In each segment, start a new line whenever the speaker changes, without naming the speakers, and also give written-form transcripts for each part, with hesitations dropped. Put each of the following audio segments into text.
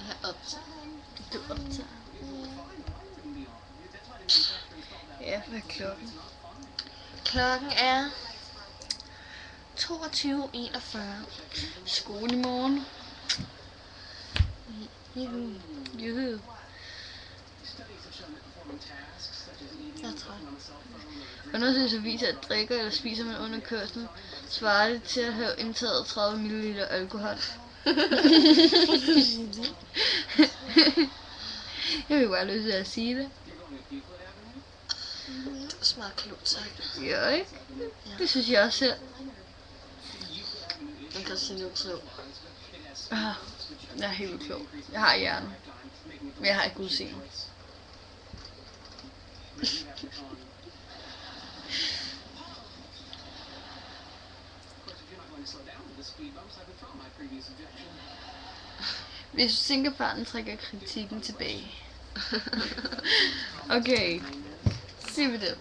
Jeg optager. Du optager.
Ja, hvad er klokken?
Klokken er 22:41.
Skole i morgen.
Juhu.
Juhu.
Jeg er træt.
Undersøgelser viser, at drikker eller spiser man under kørslen, svarer det til at have indtaget 30 ml alkohol. Jeg vil bare lyst til at sige det.
Det var smart klogt sagt.
Ja, ikke? Det synes jeg også selv.
Man kan sige noget klog.
Ah, jeg er helt vildt klog. Jeg har hjernen. Men jeg har ikke udseende. Hvis du tænker farten, trækker kritikken tilbage. Okay. Siger vi det.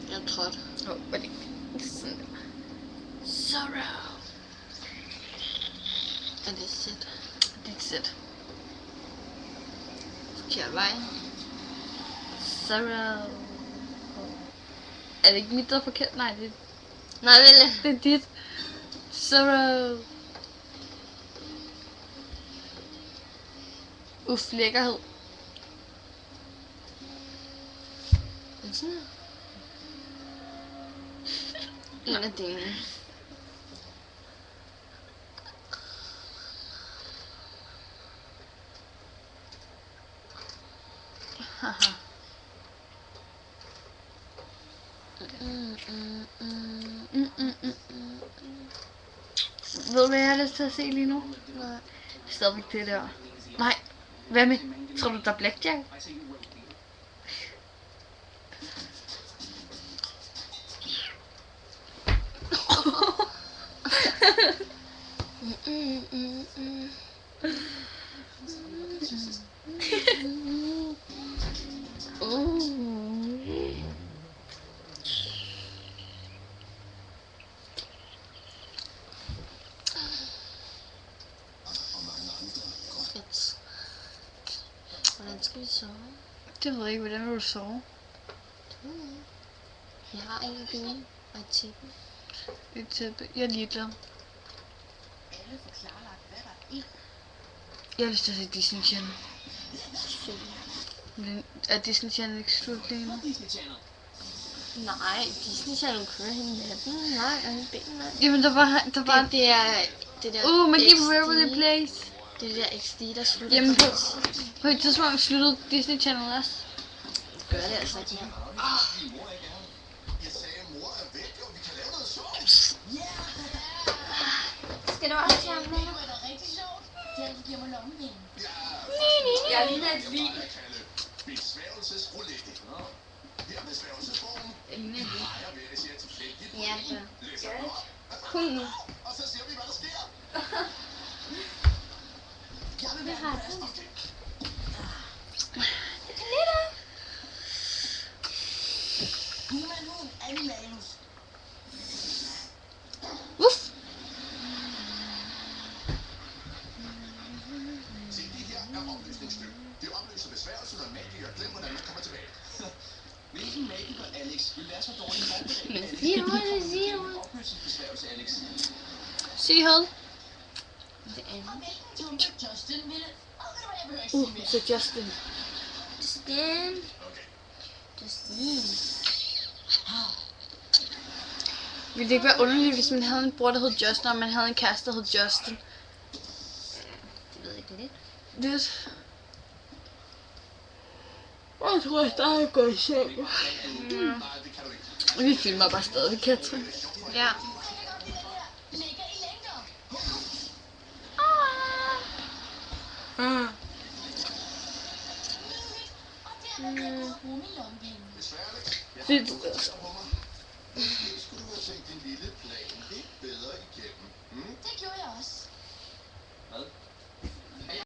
Jeg er træt.
Var det sådan der. Sorrow.
Er det sæt?
Dit sæt.
Forkert vej.
Sorrow. Er det ikke mit, der er forkert? Nej, det
Nej, vel.
er dit. Sorrow. Lækkerhed.
Men sådan her. En af dine.
Haha. Ved du, hvad jeg har lyst til at se lige nu?
Nej.
Stadigvæk det der. Nej. Hvad med? Tror du, der er blackjack?
Hvordan skal vi sove?
Det ved jeg ikke, hvordan vil du sove?
Jeg har en i bilen og et tæppe.
Et tæppe. Jeg er ligeglad.
Alle får klarlagt, hvad der er i.
Jeg har lyst til at se Disney Channel. Men er Disney Channel ikke slut lige nu?
Nej, Disney Channel kører hele natten. Nej, og hele benene. Nej.
Jamen, der var
Det er det der
Magi på
XD.
Waverly Place.
Det er det der XD, der slutter.
Jamen, på et tidspunkt sluttede Disney Channel også.
Det gør det altså ikke mere.
Jeg sagde, mor er væk, og vi kan lave noget sjovt.
Skal du også have med?
Det er da rigtig sjovt. Ja, du giver mig lommepenge.
Jeg ligner et lig.
Besværgelsesroulette. Her er besværgelsesformen. Drejer ved det, siger tilfældigt.
Ja, så.
Læser den op.
Kun nu.
Og så ser vi, hvad der sker. Jeg vil
Det
være
har jeg.
plastik.
Humanhund animalus.
Uff.
Se, det her er opløsningsstykke. Det opløser besværgelsen, og magiker glemmer, hvordan man kommer tilbage. Hvilken magiker, Alex, vil være så dårlig forberedt?
Sig ud.
Opløsningsbesværgelse, Alex.
Sig hold.
Det andet.
Og hvilken tumpe Justin ville. Og ved du hvad, jeg behøver ikke sige mere.
Så Justin.
Justin.
Okay.
Justin.
Ville det ikke være underligt, hvis man havde en bror, der hed Justin, og man havde en kæreste, der hed Justin?
Det ved jeg ikke lidt.
Lidt. Jeg tror, at der er gået i seng.
Nej, det kan du ikke.
Vi filmer bare stadig, Katrin.
Ja.
Ligger i længder.
Ah.
Og dermed kan du bruge min lommepenge.
Besværligt.
Fedt.